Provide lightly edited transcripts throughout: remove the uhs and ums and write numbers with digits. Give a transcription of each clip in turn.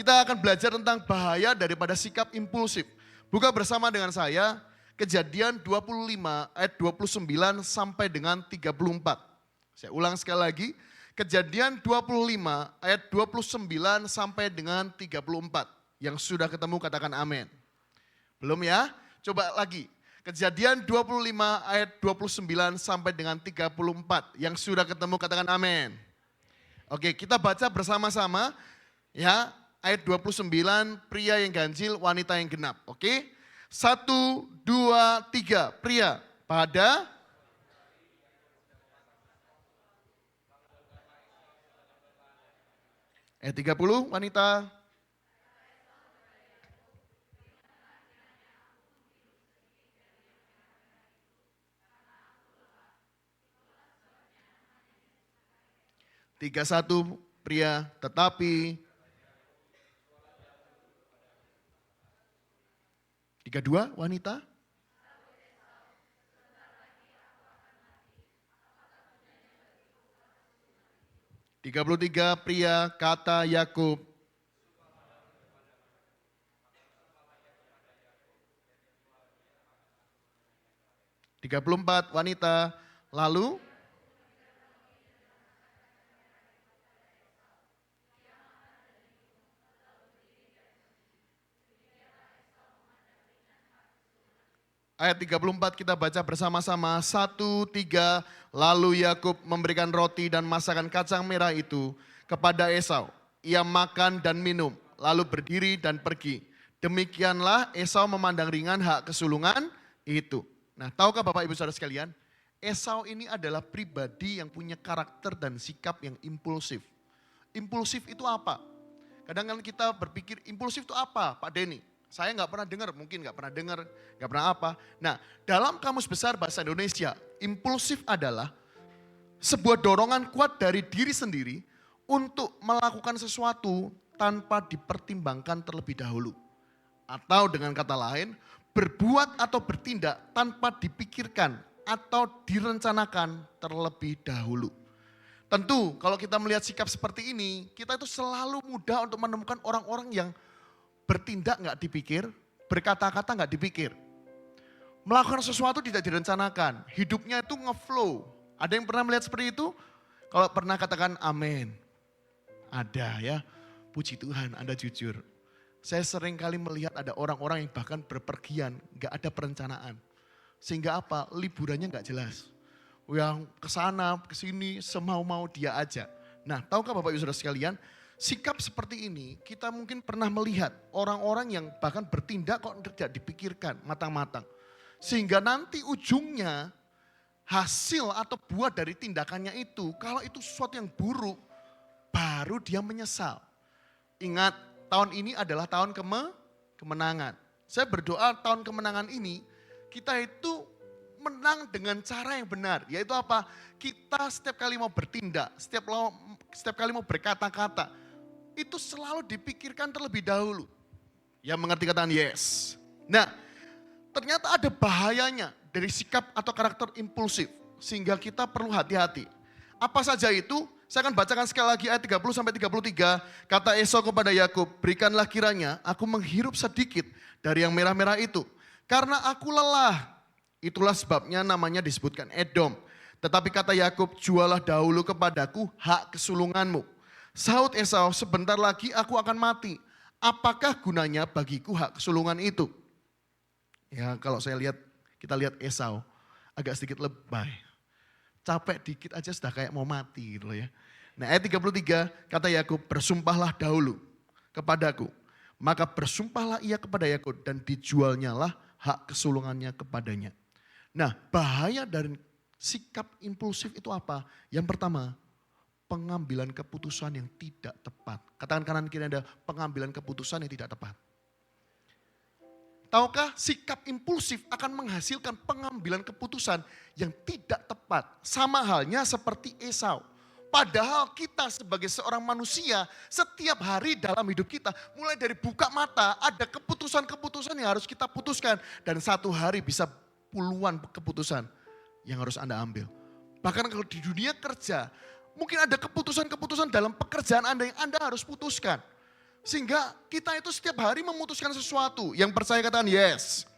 kita akan belajar tentang bahaya daripada sikap impulsif. Buka bersama dengan saya Kejadian 25 ayat 29 sampai dengan 34. Saya ulang sekali lagi, Kejadian 25 ayat 29 sampai dengan 34. Yang sudah ketemu katakan amin. Belum ya? Coba lagi. Kejadian 25 ayat 29 sampai dengan 34. Yang sudah ketemu katakan amin. Oke, kita baca bersama-sama ya. Ayat 29, pria yang ganjil, wanita yang genap. Oke? 1, 2, 3, pria pada ayat 30, wanita. Tiga satu pria, tetapi 32 wanita. Tiga 33 pria, kata Yakub. Tiga 34 wanita, lalu ayat 34 kita baca bersama-sama, 1, 3, lalu Yakub memberikan roti dan masakan kacang merah itu kepada Esau. Ia makan dan minum, lalu berdiri dan pergi. Demikianlah Esau memandang ringan hak kesulungan itu. Nah, tahukah Bapak Ibu Saudara sekalian, Esau ini adalah pribadi yang punya karakter dan sikap yang impulsif. Impulsif itu apa? Kadang-kadang kita berpikir impulsif itu apa, Pak Denny? Saya nggak pernah dengar, mungkin nggak pernah dengar, nggak pernah apa. Nah, dalam Kamus Besar Bahasa Indonesia, impulsif adalah sebuah dorongan kuat dari diri sendiri untuk melakukan sesuatu tanpa dipertimbangkan terlebih dahulu. Atau dengan kata lain, berbuat atau bertindak tanpa dipikirkan atau direncanakan terlebih dahulu. Tentu kalau kita melihat sikap seperti ini, kita itu selalu mudah untuk menemukan orang-orang yang bertindak nggak dipikir, berkata-kata nggak dipikir. Melakukan sesuatu tidak direncanakan, hidupnya itu ngeflow. Ada yang pernah melihat seperti itu? Kalau pernah katakan amin. Ada ya, puji Tuhan Anda jujur. Saya sering kali melihat ada orang-orang yang bahkan berpergian, nggak ada perencanaan. Sehingga apa? Liburannya nggak jelas. Yang kesana, kesini, semau-mau dia aja. Nah, tahukah Bapak Ibu Saudara sekalian, sikap seperti ini kita mungkin pernah melihat orang-orang yang bahkan bertindak kok tidak dipikirkan matang-matang. Sehingga nanti ujungnya hasil atau buah dari tindakannya itu, kalau itu sesuatu yang buruk, baru dia menyesal. Ingat, tahun ini adalah tahun kemenangan. Saya berdoa tahun kemenangan ini kita itu menang dengan cara yang benar. Yaitu apa? Kita setiap kali mau bertindak, setiap kali mau berkata-kata, itu selalu dipikirkan terlebih dahulu. Yang mengerti kataan yes. Nah, ternyata ada bahayanya dari sikap atau karakter impulsif. Sehingga kita perlu hati-hati. Apa saja itu? Saya akan bacakan sekali lagi ayat 30 sampai 33. Kata Esau kepada Yakub, berikanlah kiranya aku menghirup sedikit dari yang merah-merah itu. Karena aku lelah. Itulah sebabnya namanya disebutkan Edom. Tetapi kata Yakub, jualah dahulu kepadaku hak kesulunganmu. Sahut Esau, sebentar lagi aku akan mati. Apakah gunanya bagiku hak kesulungan itu? Ya kalau kita lihat Esau agak sedikit lebay. Capek dikit aja sudah kayak mau mati gitu loh ya. Nah ayat 33 kata Yakub, bersumpahlah dahulu kepadaku. Maka bersumpahlah ia kepada Yakub dan dijualnyalah hak kesulungannya kepadanya. Nah bahaya dari sikap impulsif itu apa? Yang pertama, pengambilan keputusan yang tidak tepat. Katakan kanan kiri Anda, pengambilan keputusan yang tidak tepat. Tahukah sikap impulsif akan menghasilkan pengambilan keputusan yang tidak tepat. Sama halnya seperti Esau. Padahal kita sebagai seorang manusia setiap hari dalam hidup kita mulai dari buka mata ada keputusan-keputusan yang harus kita putuskan. Dan satu hari bisa puluhan keputusan yang harus Anda ambil. Bahkan kalau di dunia kerja mungkin ada keputusan-keputusan dalam pekerjaan Anda yang Anda harus putuskan. Sehingga kita itu setiap hari memutuskan sesuatu. Yang percaya katakan yes.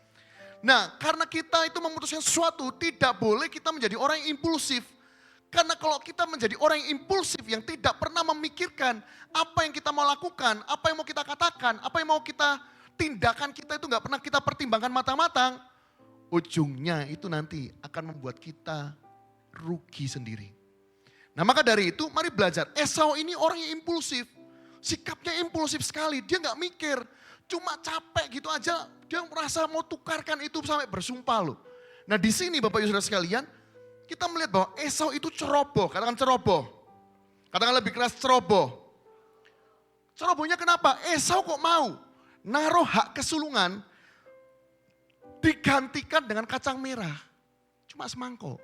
Nah, karena kita itu memutuskan sesuatu, tidak boleh kita menjadi orang yang impulsif. Karena kalau kita menjadi orang yang impulsif, yang tidak pernah memikirkan apa yang kita mau lakukan, apa yang mau kita katakan, apa yang mau kita tindakan, kita itu nggak pernah kita pertimbangkan matang-matang, ujungnya itu nanti akan membuat kita rugi sendiri. Nah maka dari itu mari belajar. Esau ini orang yang impulsif. Sikapnya impulsif sekali, dia nggak mikir. Cuma capek gitu aja, dia merasa mau tukarkan itu sampai bersumpah loh. Nah di sini Bapak Ibu Saudara sekalian, kita melihat bahwa Esau itu ceroboh, katakan ceroboh. Katakan lebih keras ceroboh. Cerobohnya kenapa? Esau kok mau naruh hak kesulungan digantikan dengan kacang merah. Cuma semangkok.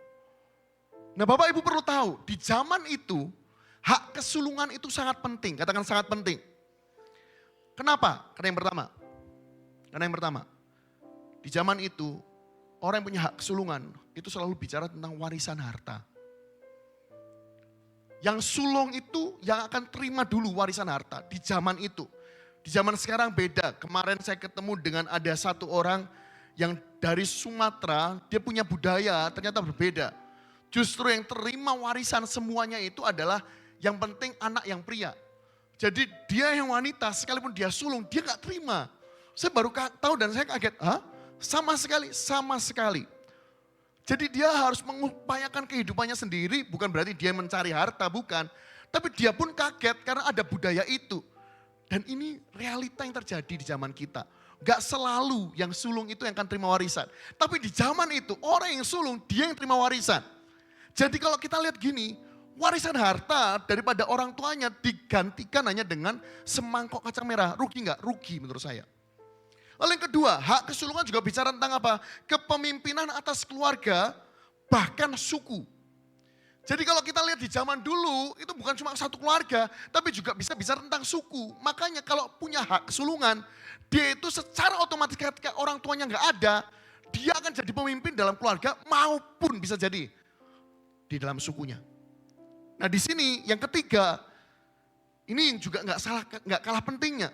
Nah Bapak Ibu perlu tahu, di zaman itu hak kesulungan itu sangat penting. Katakan sangat penting. Kenapa? Karena yang pertama, di zaman itu orang yang punya hak kesulungan itu selalu bicara tentang warisan harta. Yang sulung itu yang akan terima dulu warisan harta di zaman itu. Di zaman sekarang beda. Kemarin saya ketemu dengan ada satu orang yang dari Sumatera, dia punya budaya ternyata berbeda. Justru yang terima warisan semuanya itu adalah yang penting anak yang pria. Jadi dia yang wanita sekalipun dia sulung, dia gak terima. Saya baru tahu dan saya kaget, hah? Sama sekali. Jadi dia harus mengupayakan kehidupannya sendiri, bukan berarti dia mencari harta, bukan. Tapi dia pun kaget karena ada budaya itu. Dan ini realita yang terjadi di zaman kita. Gak selalu yang sulung itu yang akan terima warisan. Tapi di zaman itu orang yang sulung dia yang terima warisan. Jadi kalau kita lihat gini, warisan harta daripada orang tuanya digantikan hanya dengan semangkok kacang merah. Rugi gak? Rugi menurut saya. Lalu yang kedua, hak kesulungan juga bicara tentang apa? Kepemimpinan atas keluarga, bahkan suku. Jadi kalau kita lihat di zaman dulu, itu bukan cuma satu keluarga, tapi juga bisa bicara tentang suku. Makanya kalau punya hak kesulungan, dia itu secara otomatis ketika orang tuanya nggak ada, dia akan jadi pemimpin dalam keluarga maupun bisa jadi di dalam sukunya. Nah di sini yang ketiga, ini yang juga nggak kalah pentingnya.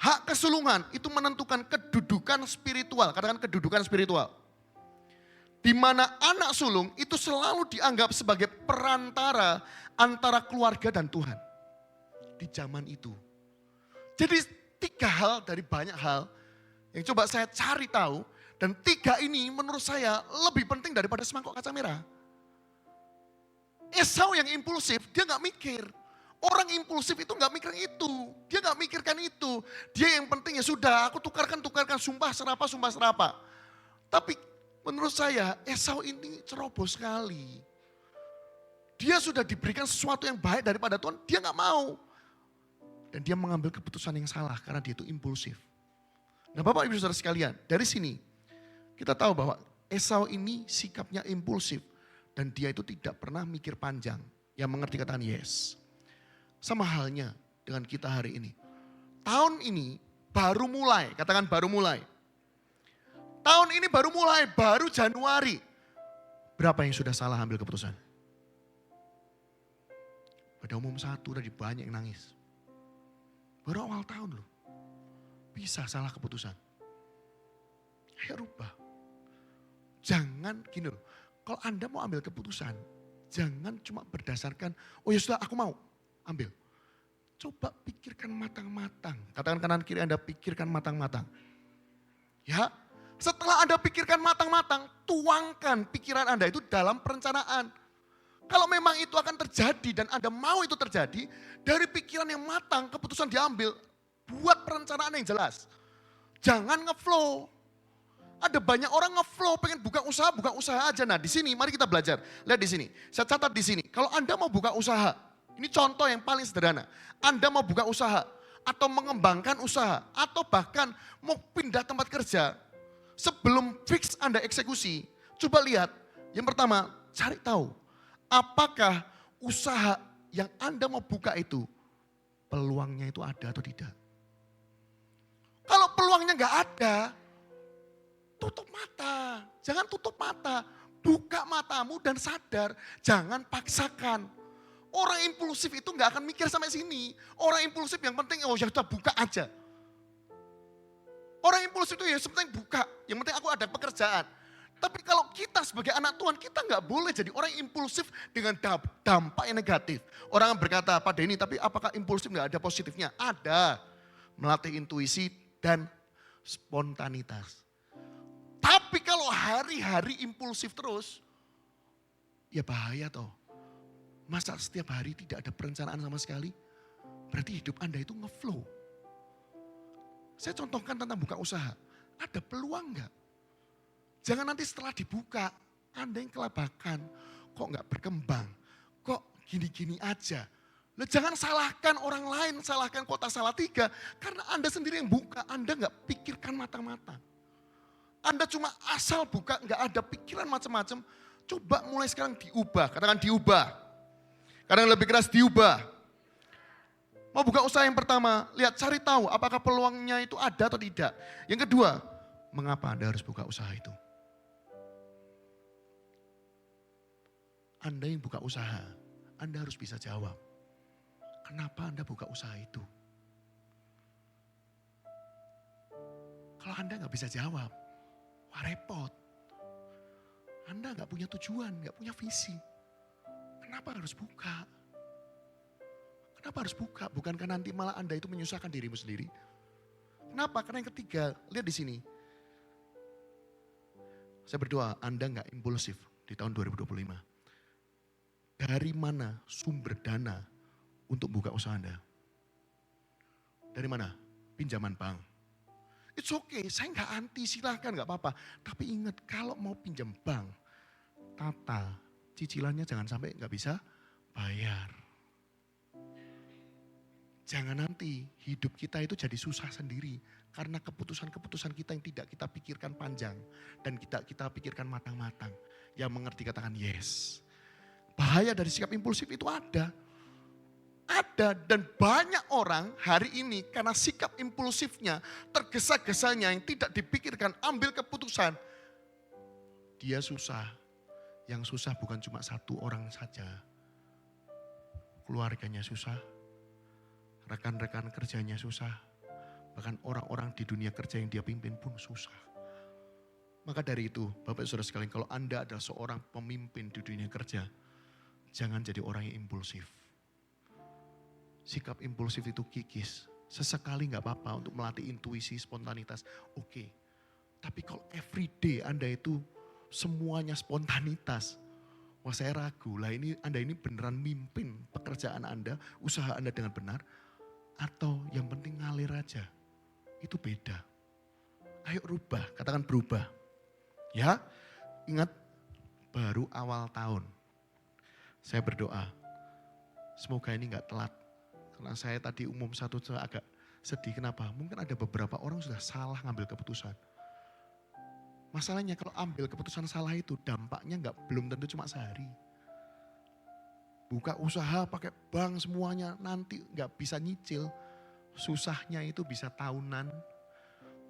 Hak kesulungan itu menentukan kedudukan spiritual, katakan kedudukan spiritual. Di mana anak sulung itu selalu dianggap sebagai perantara antara keluarga dan Tuhan. Di zaman itu. Jadi 3 hal dari banyak hal yang coba saya cari tahu. Dan 3 ini menurut saya lebih penting daripada semangkok kacang merah. Esau yang impulsif, dia gak mikir. Orang impulsif itu gak mikir itu. Dia gak mikirkan itu. Dia yang penting ya sudah, aku tukarkan, sumpah serapa. Tapi menurut saya Esau ini ceroboh sekali. Dia sudah diberikan sesuatu yang baik daripada Tuhan, dia gak mau. Dan dia mengambil keputusan yang salah karena dia itu impulsif. Nah Bapak Ibu Saudara sekalian, dari sini kita tahu bahwa Esau ini sikapnya impulsif. Dan dia itu tidak pernah mikir panjang. Yang mengerti katakan yes. Sama halnya dengan kita hari ini. Tahun ini baru mulai, katakan baru mulai. Tahun ini baru mulai, baru Januari. Berapa yang sudah salah ambil keputusan? Pada umum satu tadi banyak yang nangis. Baru awal tahun loh. Bisa salah keputusan. Ayo rubah. Jangan gini loh. Kalau Anda mau ambil keputusan, jangan cuma berdasarkan, oh ya sudah aku mau. Ambil. Coba pikirkan matang-matang. Katakan kanan kiri Anda pikirkan matang-matang. Ya, setelah Anda pikirkan matang-matang, tuangkan pikiran Anda itu dalam perencanaan. Kalau memang itu akan terjadi dan Anda mau itu terjadi, dari pikiran yang matang, keputusan diambil, buat perencanaan yang jelas. Jangan ngeflow. Ada banyak orang ngeflow, pengen buka usaha aja. Nah di sini mari kita belajar. Lihat di sini, saya catat di sini. Kalau Anda mau buka usaha, ini contoh yang paling sederhana. Anda mau buka usaha atau mengembangkan usaha atau bahkan mau pindah tempat kerja. Sebelum fix Anda eksekusi, coba lihat. Yang pertama, cari tahu apakah usaha yang Anda mau buka itu peluangnya itu ada atau tidak. Kalau peluangnya nggak ada, tutup mata. Jangan tutup mata. Buka matamu dan sadar. Jangan paksakan. Orang impulsif itu nggak akan mikir sampai sini. Orang impulsif yang penting, oh ya sudah buka aja. Orang impulsif itu ya penting buka, yang penting aku ada pekerjaan. Tapi kalau kita sebagai anak Tuhan, kita nggak boleh jadi orang impulsif dengan dampak yang negatif. Orang berkata, Pak Denny, tapi apakah impulsif nggak ada positifnya? Ada. Melatih intuisi dan spontanitas. Tapi kalau hari-hari impulsif terus, ya bahaya toh. Masa setiap hari tidak ada perencanaan sama sekali? Berarti hidup Anda itu ngeflow. Saya contohkan tentang buka usaha. Ada peluang nggak? Jangan nanti setelah dibuka, Anda yang kelabakan. Kok nggak berkembang? Kok gini-gini aja? Lah jangan salahkan orang lain, salahkan Kota Salatiga. Karena Anda sendiri yang buka, Anda nggak pikirkan matang-matang. Anda cuma asal buka, nggak ada pikiran macam-macam. Coba mulai sekarang diubah, katakan diubah. Kadang lebih keras diubah. Mau buka usaha yang pertama, lihat cari tahu apakah peluangnya itu ada atau tidak. Yang kedua, mengapa Anda harus buka usaha itu? Anda yang buka usaha, Anda harus bisa jawab. Kenapa Anda buka usaha itu? Kalau Anda nggak bisa jawab, wah repot. Anda nggak punya tujuan, nggak punya visi. Kenapa harus buka? Kenapa harus buka? Bukankah nanti malah Anda itu menyusahkan dirimu sendiri? Kenapa? Karena yang ketiga, lihat di sini. Saya berdoa Anda nggak impulsif di tahun 2025. Dari mana sumber dana untuk buka usaha Anda? Dari mana? Pinjaman bank. It's okay, saya nggak anti, silahkan nggak apa-apa. Tapi ingat kalau mau pinjam bank, tata cicilannya jangan sampai nggak bisa bayar. Jangan nanti hidup kita itu jadi susah sendiri. Karena keputusan-keputusan kita yang tidak kita pikirkan panjang. Dan kita pikirkan matang-matang. Yang mengerti katakan yes. Bahaya dari sikap impulsif itu ada. Ada dan banyak orang hari ini karena sikap impulsifnya, tergesa-gesanya yang tidak dipikirkan, ambil keputusan. Dia susah. Yang susah bukan cuma satu orang saja. Keluarganya susah. Rekan-rekan kerjanya susah. Bahkan orang-orang di dunia kerja yang dia pimpin pun susah. Maka dari itu, Bapak Saudara sekalian, kalau Anda adalah seorang pemimpin di dunia kerja, jangan jadi orang yang impulsif. Sikap impulsif itu kikis. Sesekali gak apa-apa untuk melatih intuisi, spontanitas. Oke. Tapi kalau everyday Anda itu semuanya spontanitas. Wah saya ragu, lah ini Anda ini beneran mimpin pekerjaan Anda, usaha Anda dengan benar. Atau yang penting ngalir aja. Itu beda. Ayo rubah, katakan berubah. Ya, ingat baru awal tahun. Saya berdoa, semoga ini gak telat. Karena saya tadi umum satu agak sedih, kenapa? Mungkin ada beberapa orang sudah salah ngambil keputusan. Masalahnya kalau ambil keputusan salah itu dampaknya belum tentu cuma sehari. Buka usaha pakai bank semuanya nanti gak bisa nyicil. Susahnya itu bisa tahunan,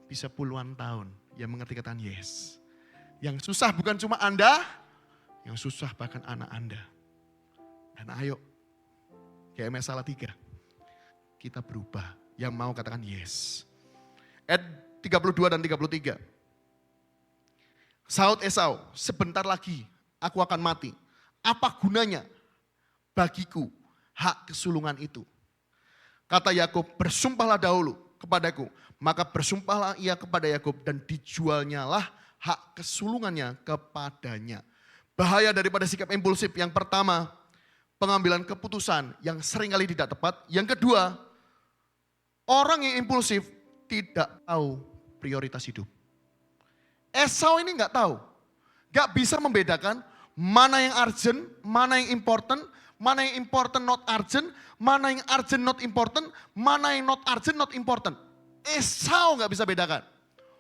bisa puluhan tahun. Yang mengerti katakan yes. Yang susah bukan cuma Anda, yang susah bahkan anak Anda. Dan ayo, GMS Salatiga, kita berubah. Yang mau katakan yes. Ayat 32 dan 33. Saud Esau, sebentar lagi aku akan mati. Apa gunanya bagiku hak kesulungan itu? Kata Yakub, bersumpahlah dahulu kepadaku. Maka bersumpahlah ia kepada Yakub dan dijualnyalah hak kesulungannya kepadanya. Bahaya daripada sikap impulsif. Yang pertama, pengambilan keputusan yang seringkali tidak tepat. Yang kedua, orang yang impulsif tidak tahu prioritas hidup. Esau ini nggak tahu. Nggak bisa membedakan mana yang urgent, mana yang important not urgent, mana yang urgent not important, mana yang not urgent not important. Esau nggak bisa bedakan.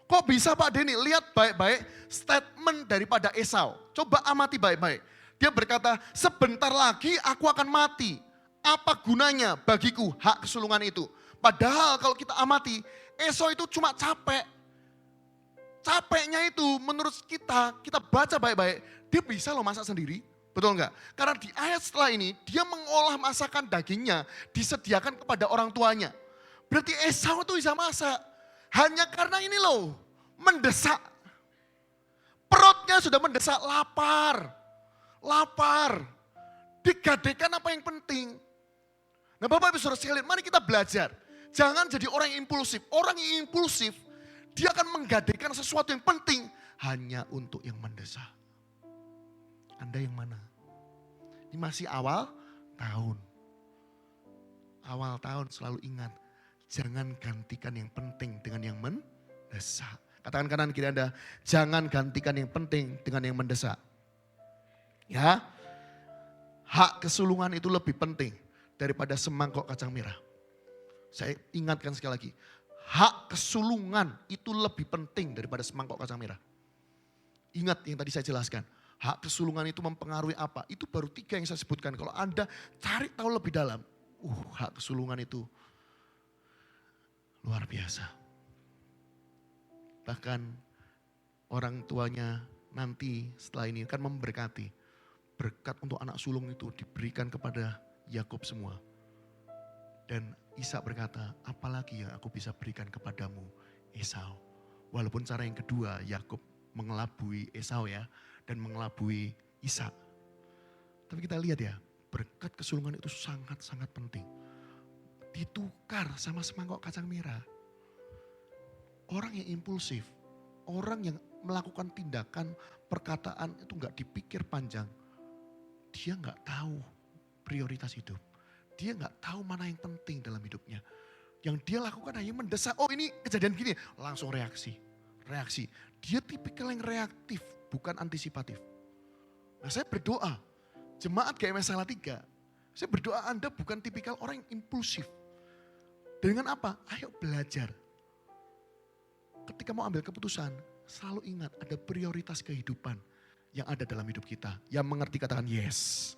Kok bisa Pak Denny? Lihat baik-baik statement daripada Esau. Coba amati baik-baik. Dia berkata, sebentar lagi aku akan mati. Apa gunanya bagiku hak kesulungan itu? Padahal kalau kita amati, Esau itu cuma capek. Capeknya itu menurut kita baca baik-baik. Dia bisa loh masak sendiri. Betul enggak? Karena di ayat setelah ini, dia mengolah masakan dagingnya, disediakan kepada orang tuanya. Berarti Esau itu bisa masak. Hanya karena ini loh, mendesak. Perutnya sudah mendesak, lapar. Lapar. Digadekan apa yang penting. Nah Bapak Ibu Saudara sekalian, mari kita belajar. Jangan jadi orang yang impulsif. Orang yang impulsif, dia akan menggadekan sesuatu yang penting hanya untuk yang mendesak. Anda yang mana? Ini masih awal tahun. Awal tahun selalu ingat, jangan gantikan yang penting dengan yang mendesak. Katakan kanan kiri Anda, jangan gantikan yang penting dengan yang mendesak. Ya, hak kesulungan itu lebih penting daripada semangkok kacang merah. Saya ingatkan sekali lagi, hak kesulungan itu lebih penting daripada semangkok kacang merah. Ingat yang tadi saya jelaskan, hak kesulungan itu mempengaruhi apa? Itu baru 3 yang saya sebutkan. Kalau Anda cari tahu lebih dalam, hak kesulungan itu luar biasa. Bahkan orang tuanya nanti setelah ini kan memberkati. Berkat untuk anak sulung itu diberikan kepada Yakub semua. Dan Ishak berkata, apalagi yang aku bisa berikan kepadamu Esau. Walaupun cara yang kedua Yakub mengelabui Esau ya. Dan mengelabui Ishak. Tapi kita lihat ya, berkat kesulungan itu sangat-sangat penting. Ditukar sama semangkok kacang merah. Orang yang impulsif, orang yang melakukan tindakan, perkataan itu gak dipikir panjang. Dia gak tahu prioritas hidup. Dia gak tahu mana yang penting dalam hidupnya. Yang dia lakukan hanya mendesak, oh ini kejadian gini, langsung reaksi. Reaksi. Dia tipikal yang reaktif, bukan antisipatif. Nah saya berdoa, jemaat GMS Salatiga, saya berdoa Anda bukan tipikal orang yang impulsif. Dengan apa? Ayo belajar. Ketika mau ambil keputusan, selalu ingat ada prioritas kehidupan yang ada dalam hidup kita. Yang mengerti katakan yes.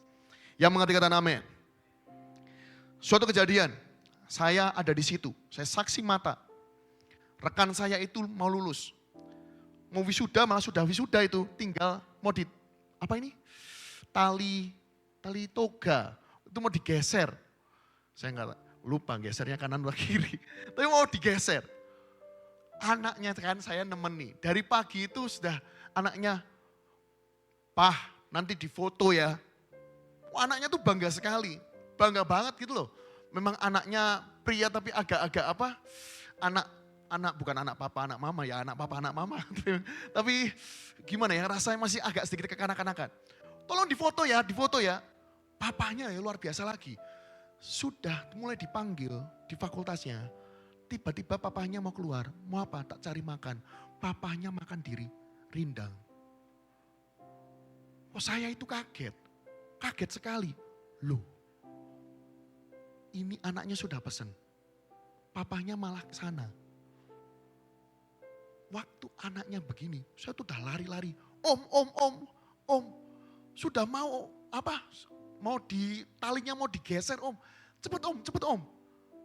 Yang mengerti katakan amin. Suatu kejadian, saya ada di situ. Saya saksi mata. Rekan saya itu mau lulus. Mau wisuda, malah sudah wisuda itu. Tinggal mau di, apa ini? Tali toga. Itu mau digeser. Saya enggak lupa gesernya kanan atau kiri. Tapi mau digeser. Anaknya kan saya nemeni. Dari pagi itu sudah anaknya, Pah nanti difoto ya. Anaknya tuh bangga sekali. Bangga banget gitu loh. Memang anaknya pria tapi agak-agak apa. Anak bukan anak papa, anak mama ya. Anak papa, anak mama. Tapi gimana ya rasanya masih agak sedikit kekanak-kanakan. Tolong difoto ya. Papanya ya luar biasa lagi. Sudah mulai dipanggil di fakultasnya. Tiba-tiba papanya mau keluar. Mau apa? Tak cari makan. Papanya makan diri. Rindang. Oh saya itu kaget. Kaget sekali. Loh. Ini anaknya sudah pesen. Papanya malah ke sana. Waktu anaknya begini. Saya tuh udah lari-lari. Om. Sudah mau apa? Mau talinya mau digeser om. Cepet om.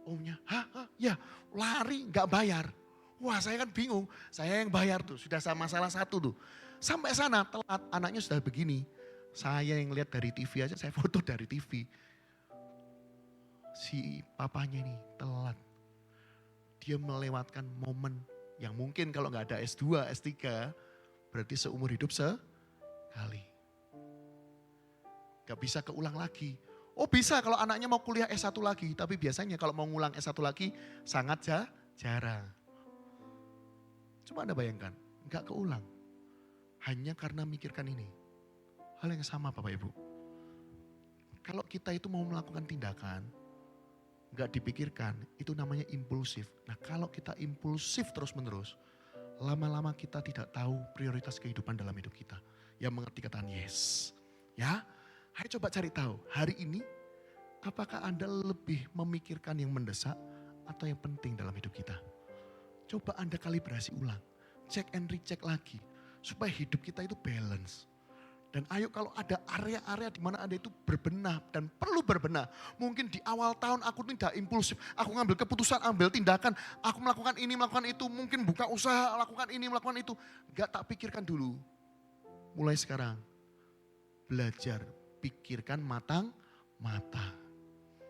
Omnya, ya lari gak bayar. Wah saya kan bingung, saya yang bayar tuh, sudah sama salah satu tuh. Sampai sana telat, anaknya sudah begini. Saya yang lihat dari TV aja, saya foto dari TV. Si papanya ini telat. Dia melewatkan momen yang mungkin kalau gak ada S2, S3, berarti seumur hidup sekali. Gak bisa keulang lagi. Oh bisa kalau anaknya mau kuliah S1 lagi. Tapi biasanya kalau mau ngulang S1 lagi sangat jarang. Coba Anda bayangkan, gak keulang. Hanya karena mikirkan ini. Hal yang sama Bapak Ibu. Kalau kita itu mau melakukan tindakan, gak dipikirkan, itu namanya impulsif. Nah kalau kita impulsif terus menerus, lama-lama kita tidak tahu prioritas kehidupan dalam hidup kita. Yang mengerti katakan yes. Ya. Ayo coba cari tahu, hari ini apakah Anda lebih memikirkan yang mendesak atau yang penting dalam hidup kita? Coba Anda kalibrasi ulang, check and recheck lagi, supaya hidup kita itu balance. Dan ayo kalau ada area-area di mana Anda itu berbenah dan perlu berbenah. Mungkin di awal tahun aku tidak impulsif, aku ngambil keputusan, ambil tindakan, aku melakukan ini, melakukan itu, mungkin buka usaha, lakukan ini, melakukan itu. Gak tak pikirkan dulu, mulai sekarang belajar pikirkan matang-matang.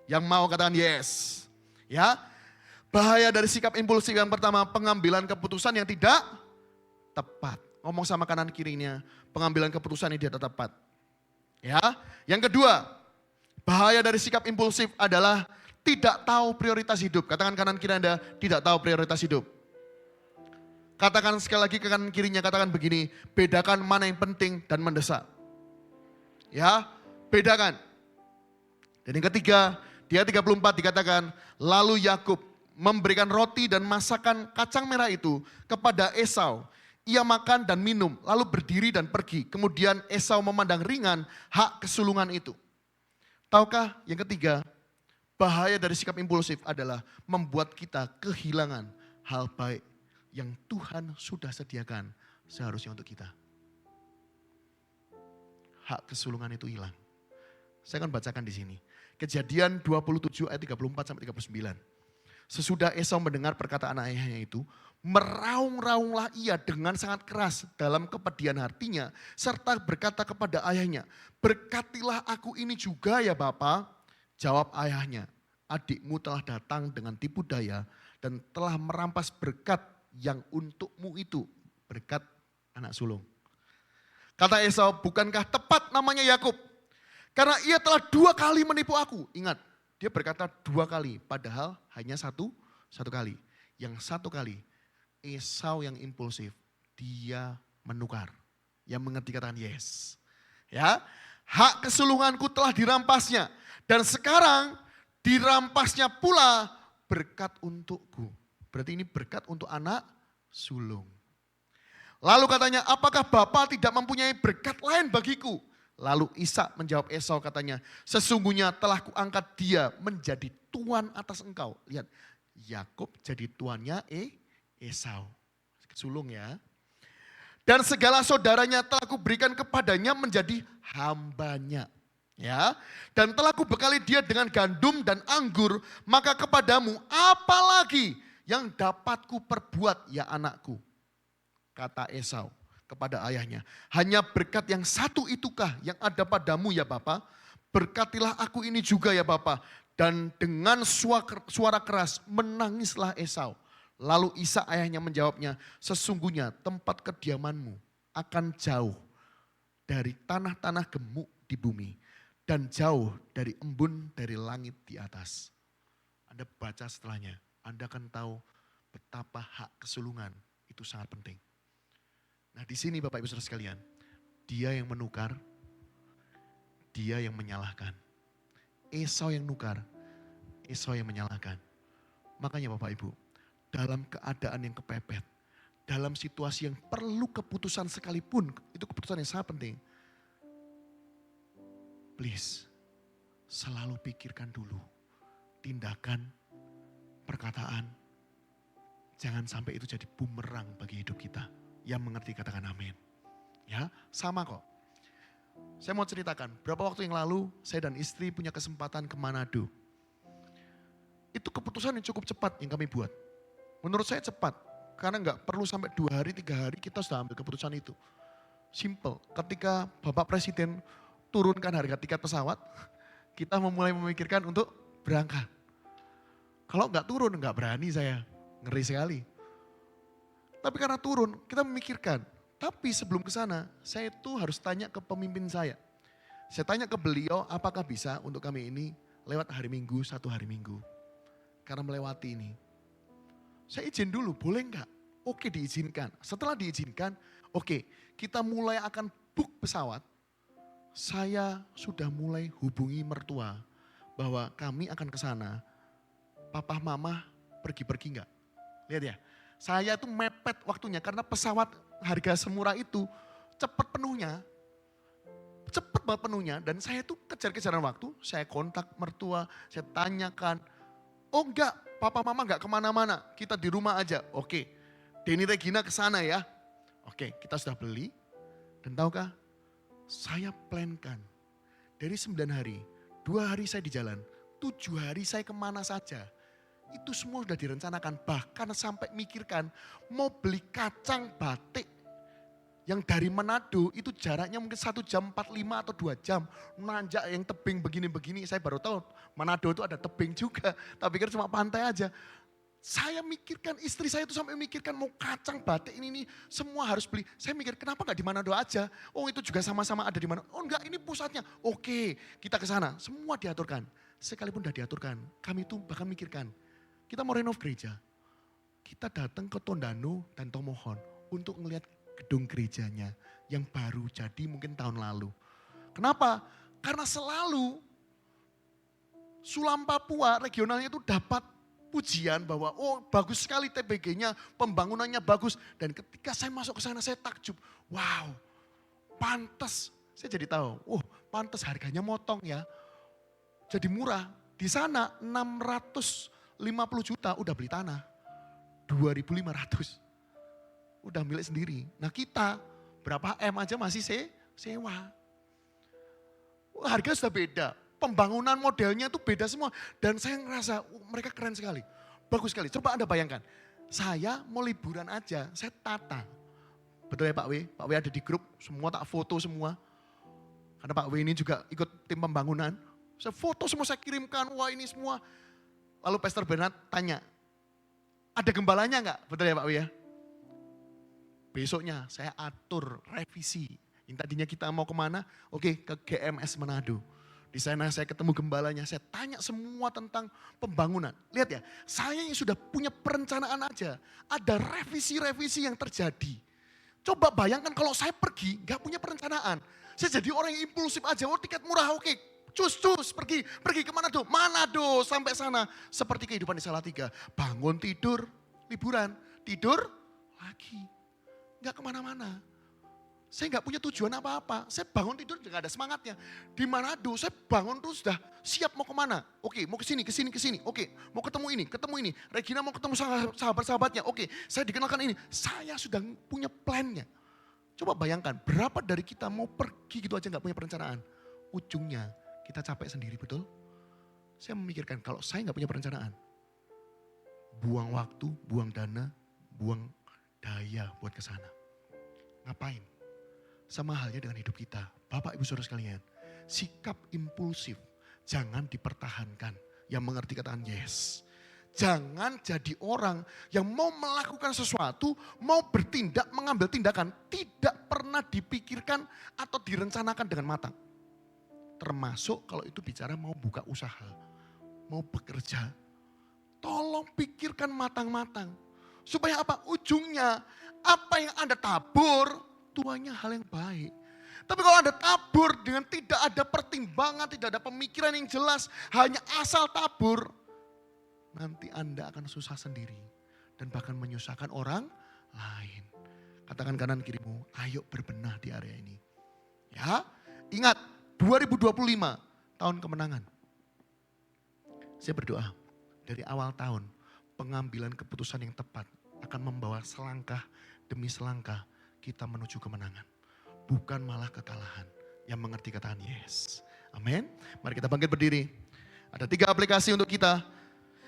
Yang mau katakan yes. Ya. Bahaya dari sikap impulsif yang pertama, pengambilan keputusan yang tidak tepat. Ngomong sama kanan kirinya, pengambilan keputusan yang tidak tepat. Ya. Yang kedua, bahaya dari sikap impulsif adalah tidak tahu prioritas hidup. Katakan kanan kiri Anda, tidak tahu prioritas hidup. Katakan sekali lagi ke kanan kirinya, katakan begini, bedakan mana yang penting dan mendesak. Ya, bedakan. Dan yang ketiga, di ayat 34 dikatakan, lalu Yakub memberikan roti dan masakan kacang merah itu kepada Esau. Ia makan dan minum, lalu berdiri dan pergi. Kemudian Esau memandang ringan hak kesulungan itu. Tahukah yang ketiga, bahaya dari sikap impulsif adalah membuat kita kehilangan hal baik yang Tuhan sudah sediakan seharusnya untuk kita. Hak kesulungan itu hilang. Saya akan bacakan di sini. Kejadian 27 ayat 34 sampai 39. Sesudah Esau mendengar perkataan ayahnya itu, meraung-raunglah ia dengan sangat keras dalam kepedihan hatinya, serta berkata kepada ayahnya, berkatilah aku ini juga ya Bapa. Jawab ayahnya, adikmu telah datang dengan tipu daya dan telah merampas berkat yang untukmu itu, berkat anak sulung. Kata Esau, bukankah tepat namanya Yakub? Karena ia telah 2 kali menipu aku. Ingat, dia berkata 2 kali, padahal hanya satu kali. Yang 1 kali, Esau yang impulsif, dia menukar. Yang mengerti katakan yes. Ya, hak kesulunganku telah dirampasnya. Dan sekarang dirampasnya pula berkat untukku. Berarti ini berkat untuk anak sulung. Lalu katanya, apakah Bapak tidak mempunyai berkat lain bagiku? Lalu Ishak menjawab Esau katanya, sesungguhnya telah kuangkat dia menjadi tuan atas engkau. Lihat, Yakub jadi tuannya Esau. Sulung ya. Dan segala saudaranya telah kuberikan kepadanya menjadi hambanya. Ya, dan telah kubekali dia dengan gandum dan anggur, maka kepadamu apalagi yang dapat kuperbuat ya anakku? Kata Esau kepada ayahnya, hanya berkat yang satu itukah yang ada padamu ya Bapa? Berkatilah aku ini juga ya Bapa. Dan dengan suara keras menangislah Esau. Lalu Ishak ayahnya menjawabnya, sesungguhnya tempat kediamanmu akan jauh dari tanah-tanah gemuk di bumi dan jauh dari embun dari langit di atas. Anda baca setelahnya, Anda akan tahu betapa hak kesulungan itu sangat penting. Nah di sini Bapak Ibu Saudara sekalian, dia yang menukar, dia yang menyalahkan. Esau yang nukar, Esau yang menyalahkan. Makanya Bapak Ibu, dalam keadaan yang kepepet, dalam situasi yang perlu keputusan sekalipun, itu keputusan yang sangat penting. Please, selalu pikirkan dulu tindakan, perkataan, jangan sampai itu jadi bumerang bagi hidup kita. Yang mengerti katakan amin. Ya, sama kok. Saya mau ceritakan, berapa waktu yang lalu saya dan istri punya kesempatan ke Manado. Itu keputusan yang cukup cepat yang kami buat. Menurut saya cepat, karena nggak perlu sampai 2 hari, 3 hari kita sudah ambil keputusan itu. Simple, ketika Bapak Presiden turunkan harga tiket pesawat, kita mulai memikirkan untuk berangkat. Kalau nggak turun, nggak berani saya, ngeri sekali. Tapi karena turun, kita memikirkan. Tapi sebelum ke sana, saya itu harus tanya ke pemimpin saya. Saya tanya ke beliau, apakah bisa untuk kami ini lewat hari Minggu, 1 hari Minggu. Karena melewati ini. Saya izin dulu, boleh enggak? Oke diizinkan. Setelah diizinkan, oke kita mulai akan book pesawat. Saya sudah mulai hubungi mertua bahwa kami akan ke sana. Papa mama pergi-pergi enggak? Lihat ya. Saya tuh mepet waktunya karena pesawat harga semurah itu cepat penuhnya. Cepat banget penuhnya dan saya tuh kejar-kejaran waktu. Saya kontak mertua, saya tanyakan. Oh enggak, papa mama enggak kemana-mana. Kita di rumah aja. Oke, Denny Regina ke sana ya. Oke, kita sudah beli. Dan tahukah, saya plankan. Dari 9 hari, 2 hari saya di jalan. 7 hari saya kemana saja. Itu semua sudah direncanakan, bahkan sampai mikirkan mau beli kacang batik yang dari Manado itu jaraknya mungkin 1 jam 45 atau 2 jam. Nanjak yang tebing begini-begini, saya baru tahu Manado itu ada tebing juga. Tapi pikir cuma pantai aja. Saya mikirkan, istri saya itu sampai mikirkan mau kacang batik ini semua harus beli. Saya mikir kenapa gak di Manado aja? Oh itu juga sama-sama ada di mana? Oh enggak, ini pusatnya. Oke, kita ke sana. Semua diaturkan. Sekalipun udah diaturkan, kami itu bahkan mikirkan, kita mau renov gereja. Kita datang ke Tondano dan Tomohon untuk melihat gedung gerejanya yang baru jadi mungkin tahun lalu. Kenapa? Karena selalu Sulam Papua regionalnya itu dapat pujian bahwa oh bagus sekali TBG-nya, pembangunannya bagus. Dan ketika saya masuk ke sana saya takjub, wow pantas. Saya jadi tahu, oh pantas harganya motong ya. Jadi murah, di sana 650 juta udah beli tanah. 2.500 udah milik sendiri. Nah kita berapa M aja masih sewa. Harga sudah beda. Pembangunan modelnya itu beda semua. Dan saya ngerasa mereka keren sekali. Bagus sekali. Coba Anda bayangkan. Saya mau liburan aja, saya tata. Betul ya Pak W? Pak W ada di grup, semua tak foto semua. Karena Pak W ini juga ikut tim pembangunan. Saya foto semua, saya kirimkan, wah ini semua. Lalu Pastor Bernard tanya, ada gembalanya enggak? Betul ya Pak W ya? Besoknya saya atur revisi. Yang tadinya kita mau kemana? Oke, ke GMS Manado. Di sana saya ketemu gembalanya, saya tanya semua tentang pembangunan. Lihat ya, saya yang sudah punya perencanaan aja. Ada revisi-revisi yang terjadi. Coba bayangkan kalau saya pergi, gak punya perencanaan. Saya jadi orang yang impulsif aja, oh tiket murah, oke. Cus, pergi ke Manado. Manado sampai sana. Seperti kehidupan di Salatiga. Bangun tidur, liburan. Tidur lagi. Gak kemana-mana. Saya nggak punya tujuan apa-apa. Saya bangun tidur nggak ada semangatnya. Di Manado saya bangun terus sudah siap mau kemana. Oke, mau ke sini. Oke, mau ketemu ini. Regina mau ketemu sahabat-sahabatnya. Oke, saya dikenalkan ini. Saya sudah punya plannya. Coba bayangkan berapa dari kita mau pergi gitu aja nggak punya perencanaan. Ujungnya kita capek sendiri, betul? Saya memikirkan kalau saya nggak punya perencanaan. Buang waktu, buang dana, buang daya buat ke sana. Ngapain? Sama halnya dengan hidup kita. Bapak Ibu Saudara sekalian, sikap impulsif jangan dipertahankan. Yang mengerti katakan yes. Jangan jadi orang yang mau melakukan sesuatu, mau bertindak, mengambil tindakan, tidak pernah dipikirkan atau direncanakan dengan matang. Termasuk kalau itu bicara mau buka usaha, mau bekerja. Tolong pikirkan matang-matang. Supaya apa? Ujungnya apa yang Anda tabur, tuanya hal yang baik. Tapi kalau Anda tabur dengan tidak ada pertimbangan, tidak ada pemikiran yang jelas, hanya asal tabur, nanti Anda akan susah sendiri dan bahkan menyusahkan orang lain. Katakan kanan kirimu, ayo berbenah di area ini. Ya, ingat 2025 tahun kemenangan. Saya berdoa dari awal tahun pengambilan keputusan yang tepat akan membawa selangkah demi selangkah kita menuju kemenangan. Bukan malah kekalahan. Yang mengerti katakan yes. Amin. Mari kita bangkit berdiri. Ada 3 aplikasi untuk kita.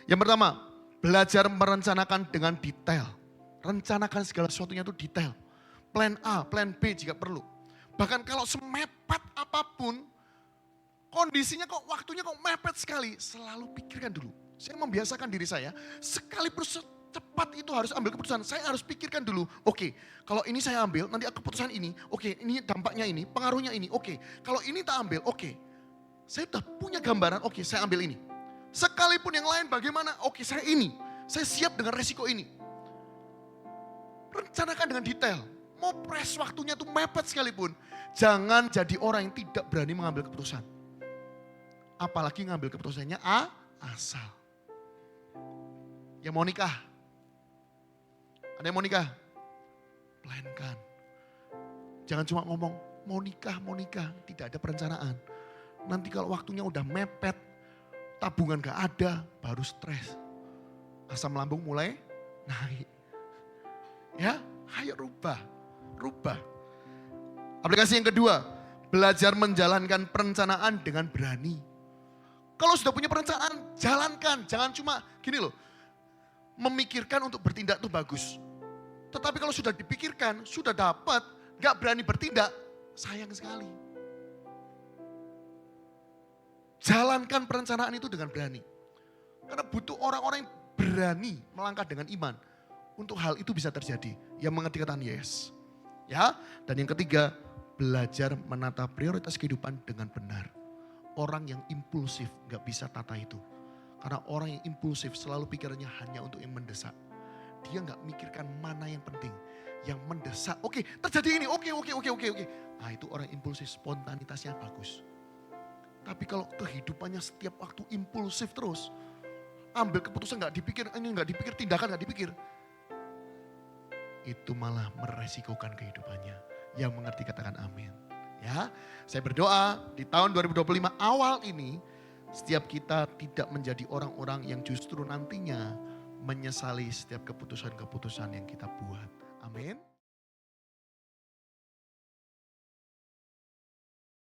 Yang pertama, belajar merencanakan dengan detail. Rencanakan segala sesuatunya itu detail. Plan A, plan B jika perlu. Bahkan kalau semepet apapun, kondisinya kok waktunya kok mepet sekali. Selalu pikirkan dulu. Saya membiasakan diri saya, sekalipun cepat itu harus ambil keputusan. Saya harus pikirkan dulu, oke, kalau ini saya ambil, nanti keputusan ini, oke, ini dampaknya ini, pengaruhnya ini, oke. Kalau ini tak ambil, oke. Saya sudah punya gambaran, oke, saya ambil ini. Sekalipun yang lain bagaimana, oke, saya ini. Saya siap dengan resiko ini. Rencanakan dengan detail. Mau press waktunya tuh mepet sekalipun. Jangan jadi orang yang tidak berani mengambil keputusan. Apalagi ngambil keputusannya asal. Yang mau nikah. Ada yang mau nikah? Plankan. Jangan cuma ngomong, mau nikah. Tidak ada perencanaan. Nanti kalau waktunya udah mepet, tabungan gak ada, baru stres. Asam lambung mulai naik. Ya, ayo rubah. Aplikasi yang kedua, belajar menjalankan perencanaan dengan berani. Kalau sudah punya perencanaan, jalankan. Jangan cuma gini loh, memikirkan untuk bertindak itu bagus. Tetapi kalau sudah dipikirkan, sudah dapat, gak berani bertindak, sayang sekali. Jalankan perencanaan itu dengan berani. Karena butuh orang-orang yang berani melangkah dengan iman. Untuk hal itu bisa terjadi. Yang mengerti kata yes. Ya, dan yang ketiga, belajar menata prioritas kehidupan dengan benar. Orang yang impulsif gak bisa tata itu. Karena orang yang impulsif selalu pikirannya hanya untuk yang mendesak. Dia gak mikirkan mana yang penting. Yang mendesak, oke terjadi ini, oke. Nah itu orang impulsif, spontanitasnya bagus. Tapi kalau kehidupannya setiap waktu impulsif terus. Ambil keputusan gak dipikir, ini gak dipikir, tindakan gak dipikir. Itu malah meresikokan kehidupannya. Yang mengerti katakan amin. Ya, saya berdoa di tahun 2025 awal ini, setiap kita tidak menjadi orang-orang yang justru nantinya menyesali setiap keputusan-keputusan yang kita buat. Amin.